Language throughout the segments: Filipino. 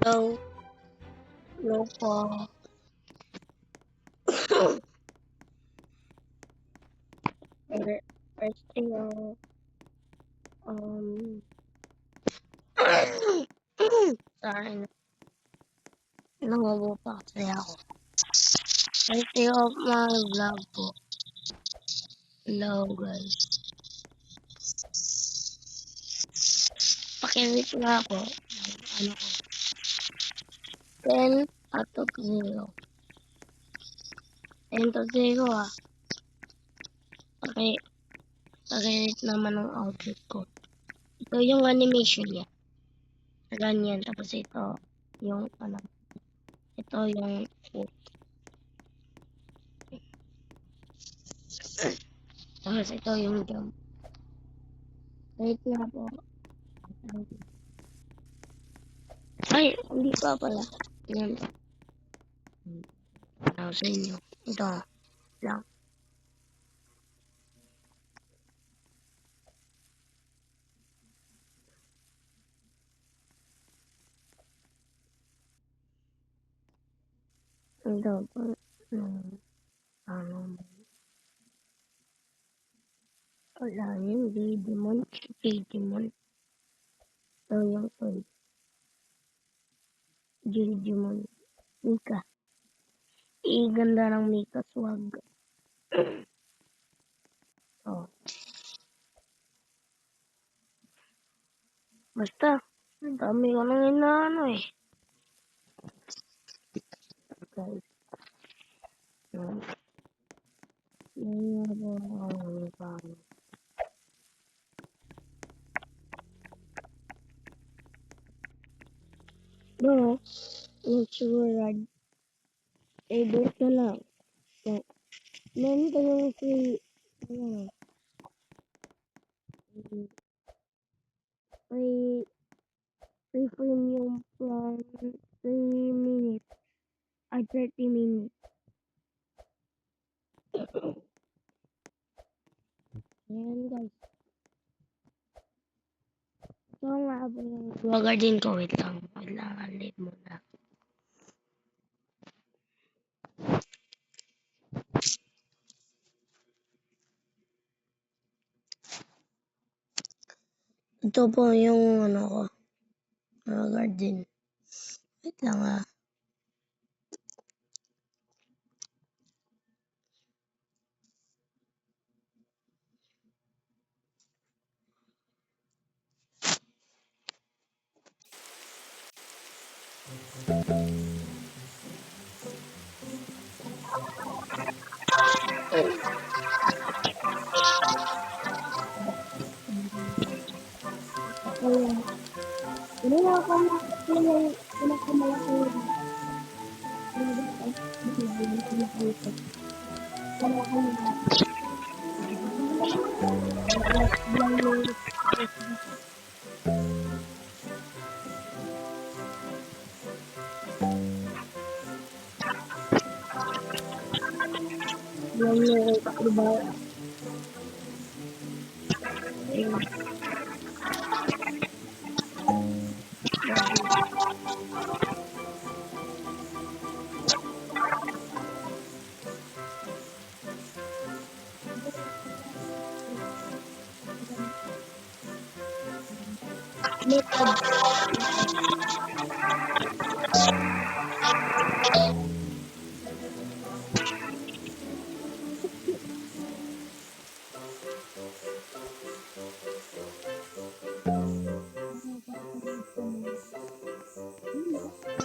Hello. Hello po. First thing, sorry, nangubo pa kasi ako. First day of my vlog po. Hello guys. Pakiwit nga ako. Ano ko? 10 out of 0. 10 to 0 ah. Pakiwit naman ang outfit ko. Ito yung animation niya. Ganyan. Tapos ito yung ano. Ito yung foot. Tapos ito yung jump. Wait nga po. Ay, hindi pa pala. Yan. Ano sa inyo? Ito lang. Ito po. Ano. Wala yung Digimon. Digimon. Ito yung toy. Digimon. Mika. Ganda ng Mika swag. Oh. Basta. Ang dami ko nang inaano eh. Guys. Yan. Yan po ang pang. No. Yung surad. Best na lang. Meron kayong free. Ano. Free premium plan 3 minutes or 30 minutes. Ayan guys. Ito nga po yung vlogger din ko. Wait lang. Late muna. Ito po yung ano ko. Vlogger din. Wait lang ah. Ayan. Ginawa ko na yung pinakamalaki yung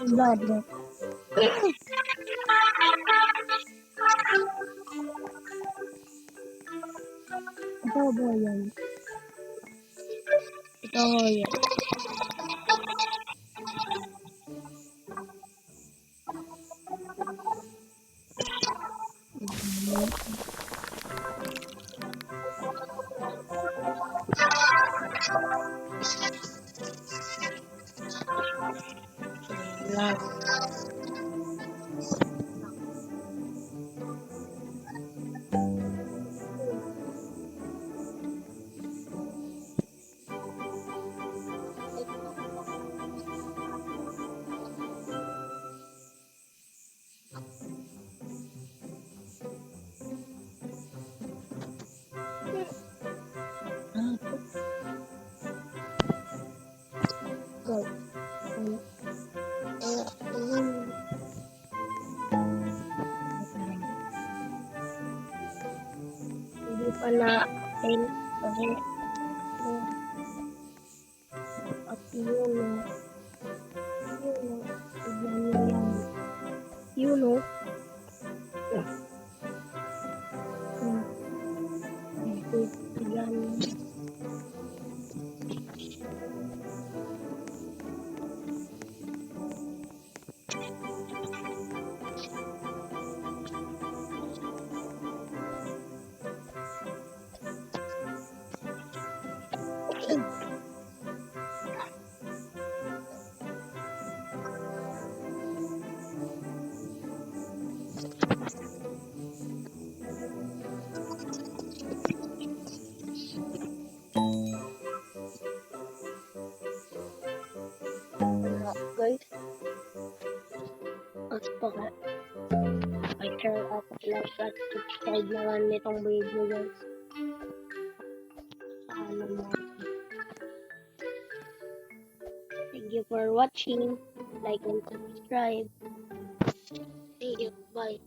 Blood. Ito ba yan? Ito yan. guys. Ayun. Hindi pa na-end kasi at yun tignan nyo yan. Yun o. Tignan nyo. Guys, at baka i-share at like at subscribe naman nitong video guys. Sana mo. Thank you for watching. Like and subscribe. See you. Bye.